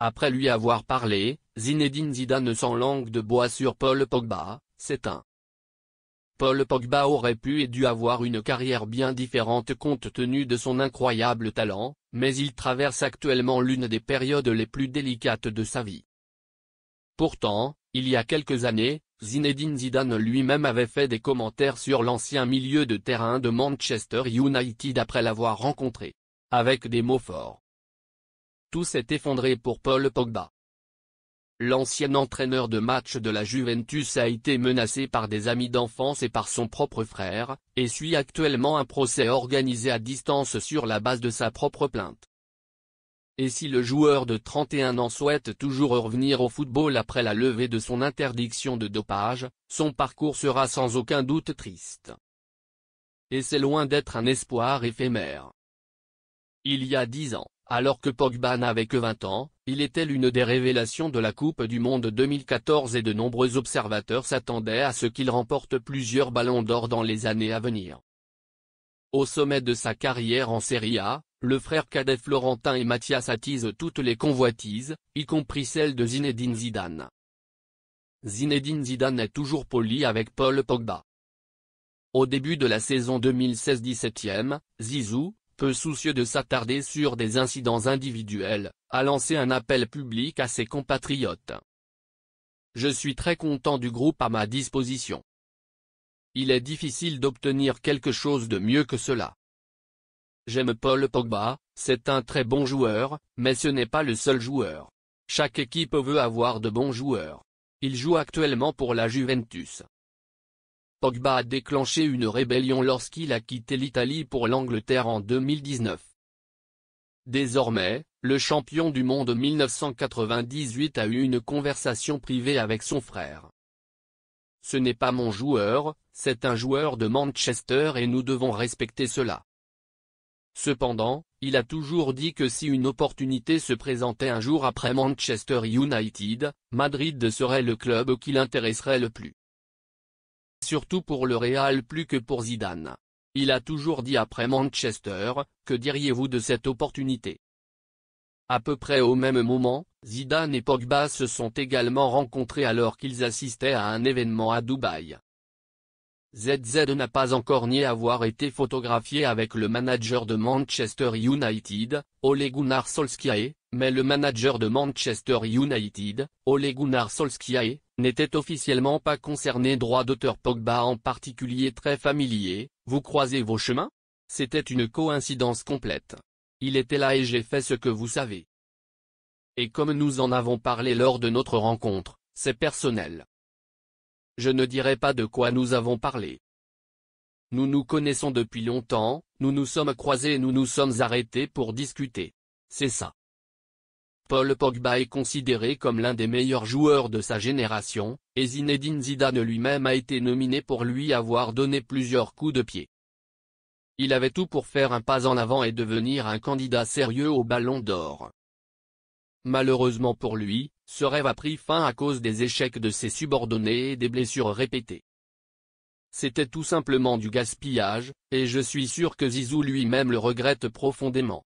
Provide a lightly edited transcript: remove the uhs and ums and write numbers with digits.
Après lui avoir parlé, Zinedine Zidane sans langue de bois sur Paul Pogba, c'est un. Paul Pogba aurait pu et dû avoir une carrière bien différente compte tenu de son incroyable talent, mais il traverse actuellement l'une des périodes les plus délicates de sa vie. Pourtant, il y a quelques années, Zinedine Zidane lui-même avait fait des commentaires sur l'ancien milieu de terrain de Manchester United après l'avoir rencontré. Avec des mots forts. Tout s'est effondré pour Paul Pogba. L'ancien entraîneur de match de la Juventus a été menacé par des amis d'enfance et par son propre frère, et suit actuellement un procès organisé à distance sur la base de sa propre plainte. Et si le joueur de 31 ans souhaite toujours revenir au football après la levée de son interdiction de dopage, son parcours sera sans aucun doute triste. Et c'est loin d'être un espoir éphémère. Il y a 10 ans, alors que Pogba n'avait que 20 ans, il était l'une des révélations de la Coupe du Monde 2014 et de nombreux observateurs s'attendaient à ce qu'il remporte plusieurs ballons d'or dans les années à venir. Au sommet de sa carrière en Serie A, le frère cadet Florentin et Mathias attisent toutes les convoitises, y compris celle de Zinedine Zidane. Zinedine Zidane est toujours poli avec Paul Pogba. Au début de la saison 2016-17, Zizou, peu soucieux de s'attarder sur des incidents individuels, a lancé un appel public à ses compatriotes. « Je suis très content du groupe à ma disposition. Il est difficile d'obtenir quelque chose de mieux que cela. J'aime Paul Pogba, c'est un très bon joueur, mais ce n'est pas le seul joueur. Chaque équipe veut avoir de bons joueurs. Il joue actuellement pour la Juventus. » Pogba a déclenché une rébellion lorsqu'il a quitté l'Italie pour l'Angleterre en 2019. Désormais, le champion du monde 1998 a eu une conversation privée avec son frère. « Ce n'est pas mon joueur, c'est un joueur de Manchester et nous devons respecter cela. » Cependant, il a toujours dit que si une opportunité se présentait un jour après Manchester United, Madrid serait le club qui l'intéresserait le plus. Surtout pour le Real plus que pour Zidane. Il a toujours dit après Manchester, que diriez-vous de cette opportunité? À peu près au même moment, Zidane et Pogba se sont également rencontrés alors qu'ils assistaient à un événement à Dubaï. ZZ n'a pas encore nié avoir été photographié avec le manager de Manchester United, Ole Gunnar Solskjaer, mais le manager de Manchester United, Ole Gunnar Solskjaer, n'était officiellement pas concerné. Droit d'auteur. Pogba en particulier très familier, vous croisez vos chemins? C'était une coïncidence complète. Il était là et j'ai fait ce que vous savez. Et comme nous en avons parlé lors de notre rencontre, c'est personnel. Je ne dirai pas de quoi nous avons parlé. Nous nous connaissons depuis longtemps, nous nous sommes croisés et nous nous sommes arrêtés pour discuter. C'est ça. Paul Pogba est considéré comme l'un des meilleurs joueurs de sa génération, et Zinedine Zidane lui-même a été nominé pour lui avoir donné plusieurs coups de pied. Il avait tout pour faire un pas en avant et devenir un candidat sérieux au Ballon d'Or. Malheureusement pour lui, ce rêve a pris fin à cause des échecs de ses subordonnés et des blessures répétées. C'était tout simplement du gaspillage, et je suis sûr que Zizou lui-même le regrette profondément.